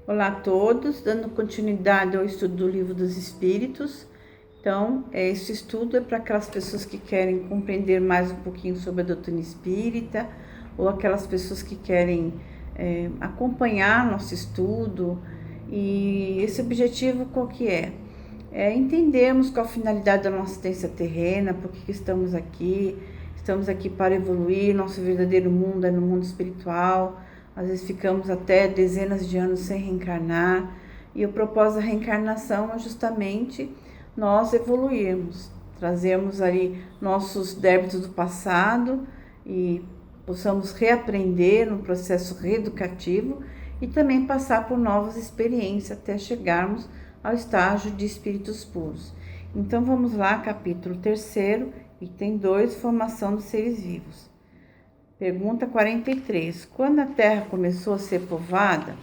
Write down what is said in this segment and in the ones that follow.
Olá a todos, dando continuidade ao estudo do Livro dos Espíritos. Então, esse estudo é para aquelas pessoas que querem compreender mais um pouquinho sobre a doutrina espírita, ou aquelas pessoas que querem acompanhar nosso estudo. E esse objetivo qual que é? É entendermos qual a finalidade da nossa existência terrena, por que estamos aqui. Estamos aqui para evoluir, nosso verdadeiro mundo é no mundo espiritual. Às vezes ficamos até dezenas de anos sem reencarnar, e o propósito da reencarnação é justamente nós evoluirmos, trazermos ali nossos débitos do passado e possamos reaprender no processo reeducativo e também passar por novas experiências até chegarmos ao estágio de espíritos puros. Então vamos lá, capítulo 3º, item 2, formação dos seres vivos. Pergunta 43. Quando a Terra começou a ser povoada?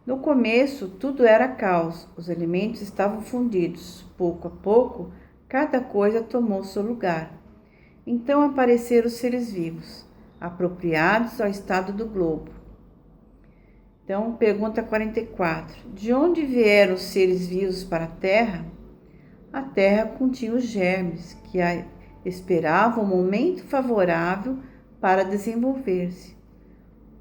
No começo, tudo era caos. Os elementos estavam fundidos. Pouco a pouco, cada coisa tomou seu lugar. Então apareceram os seres vivos, apropriados ao estado do globo. Então, pergunta 44. De onde vieram os seres vivos para a Terra? A Terra continha os germes, que esperavam um momento favorável para desenvolver-se.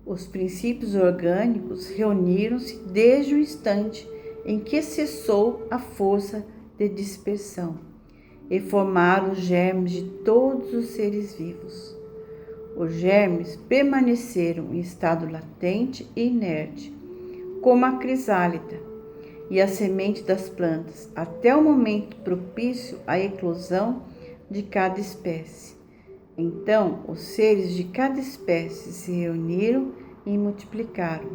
Os princípios orgânicos reuniram-se desde o instante em que cessou a força de dispersão e formaram os germes de todos os seres vivos. Os germes permaneceram em estado latente e inerte, como a crisálida e a semente das plantas, até o momento propício à eclosão de cada espécie. Então, os seres de cada espécie se reuniram e multiplicaram.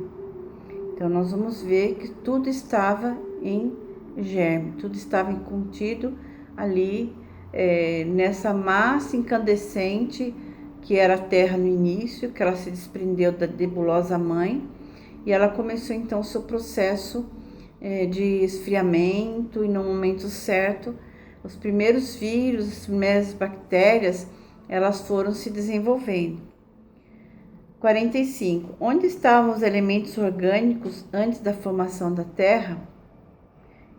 Então, nós vamos ver que tudo estava em germe, tudo estava contido ali nessa massa incandescente que era a Terra no início, que ela se desprendeu da nebulosa mãe, e ela começou então o seu processo de esfriamento, e no momento certo, os primeiros vírus, as primeiras bactérias, elas foram se desenvolvendo. 45. Onde estavam os elementos orgânicos antes da formação da Terra?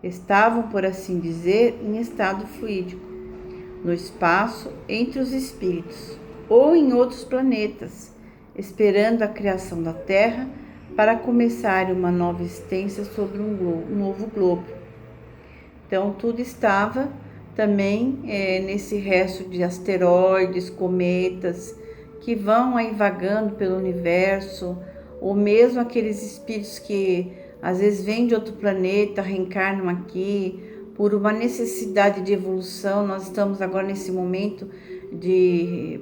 Estavam, por assim dizer, em estado fluídico, no espaço entre os espíritos, ou em outros planetas, esperando a criação da Terra para começar uma nova existência sobre um novo globo. Então, tudo estava também nesse resto de asteroides, cometas, que vão aí vagando pelo universo, ou mesmo aqueles espíritos que às vezes vêm de outro planeta, reencarnam aqui, por uma necessidade de evolução. Nós estamos agora nesse momento de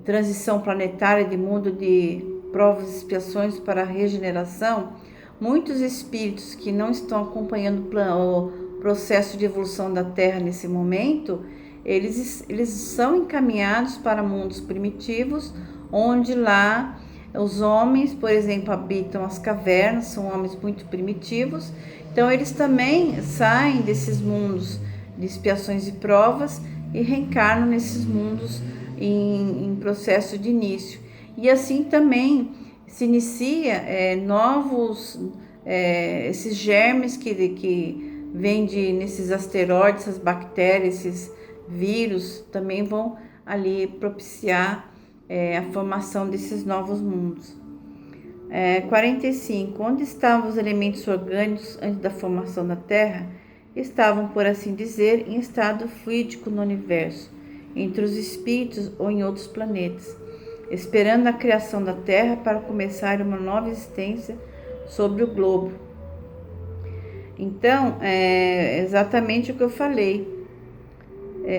transição planetária, de mundo de provas e expiações para a regeneração. Muitos espíritos que não estão acompanhando o processo de evolução da Terra nesse momento, eles são encaminhados para mundos primitivos, onde lá os homens, por exemplo, habitam as cavernas, são homens muito primitivos. Então eles também saem desses mundos de expiações e provas e reencarnam nesses mundos em processo de início. E assim também se inicia novos, esses germes que vêm nesses asteroides, essas bactérias, esses vírus, também vão ali propiciar a formação desses novos mundos. 45. Onde estavam os elementos orgânicos antes da formação da Terra? Estavam, por assim dizer, em estado fluídico no universo, entre os espíritos ou em outros planetas, esperando a criação da Terra para começar uma nova existência sobre o globo. Então, é exatamente o que eu falei.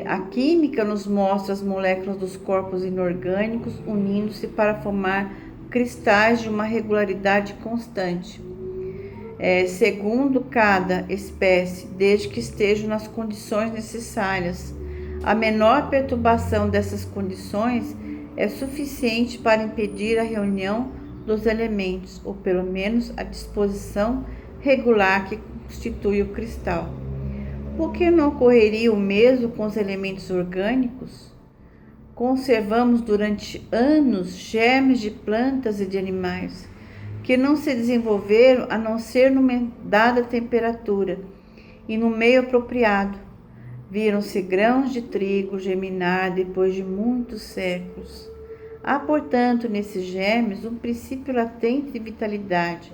A química nos mostra as moléculas dos corpos inorgânicos unindo-se para formar cristais de uma regularidade constante, segundo cada espécie, desde que estejam nas condições necessárias. A menor perturbação dessas condições é suficiente para impedir a reunião dos elementos, ou pelo menos a disposição regular que constitui o cristal. Por que não ocorreria o mesmo com os elementos orgânicos? Conservamos durante anos germes de plantas e de animais, que não se desenvolveram a não ser numa dada temperatura e no meio apropriado. Viram-se grãos de trigo germinar depois de muitos séculos. Há, portanto, nesses germes um princípio latente de vitalidade,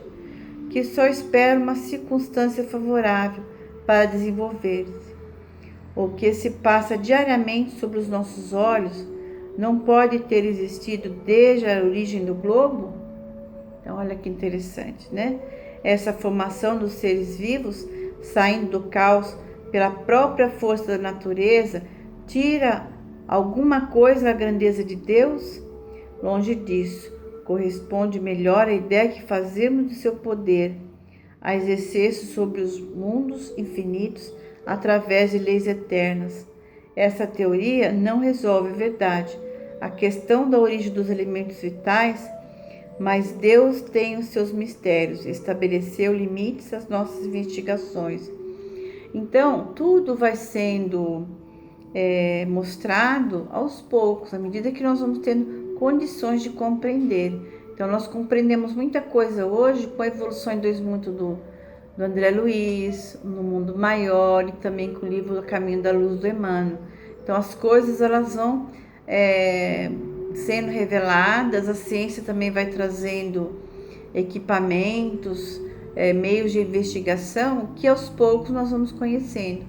que só espera uma circunstância favorável para desenvolver-se. O que se passa diariamente sobre os nossos olhos não pode ter existido desde a origem do globo? Então, olha que interessante, né? Essa formação dos seres vivos, saindo do caos pela própria força da natureza, tira alguma coisa à grandeza de Deus? Longe disso, corresponde melhor à ideia que fazemos de seu poder, a exercer-se sobre os mundos infinitos através de leis eternas. Essa teoria não resolve, é verdade, a questão da origem dos elementos vitais, mas Deus tem os seus mistérios, estabeleceu limites às nossas investigações. Então, tudo vai sendo mostrado aos poucos, à medida que nós vamos tendo condições de compreender. Então, nós compreendemos muita coisa hoje com a evolução em 2 mundos do André Luiz, no Mundo Maior, e também com o livro O Caminho da Luz do Emmanuel. Então, as coisas elas vão sendo reveladas, a ciência também vai trazendo equipamentos, meios de investigação que aos poucos nós vamos conhecendo.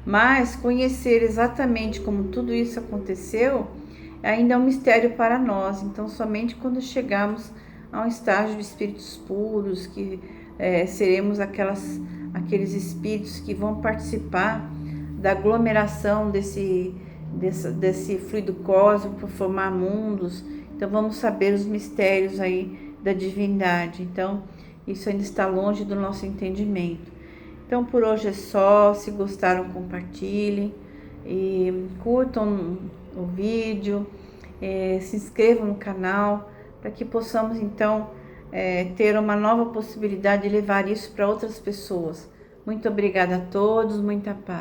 Mas conhecer exatamente como tudo isso aconteceu ainda é um mistério para nós. Então, somente quando chegarmos a um estágio de espíritos puros, que seremos aqueles espíritos que vão participar da aglomeração desse fluido cósmico para formar mundos. Então, vamos saber os mistérios aí da divindade. Então, isso ainda está longe do nosso entendimento. Então, por hoje é só. Se gostaram, compartilhem e curtam o vídeo, se inscrevam no canal para que possamos então ter uma nova possibilidade de levar isso para outras pessoas. Muito obrigada a todos, muita paz.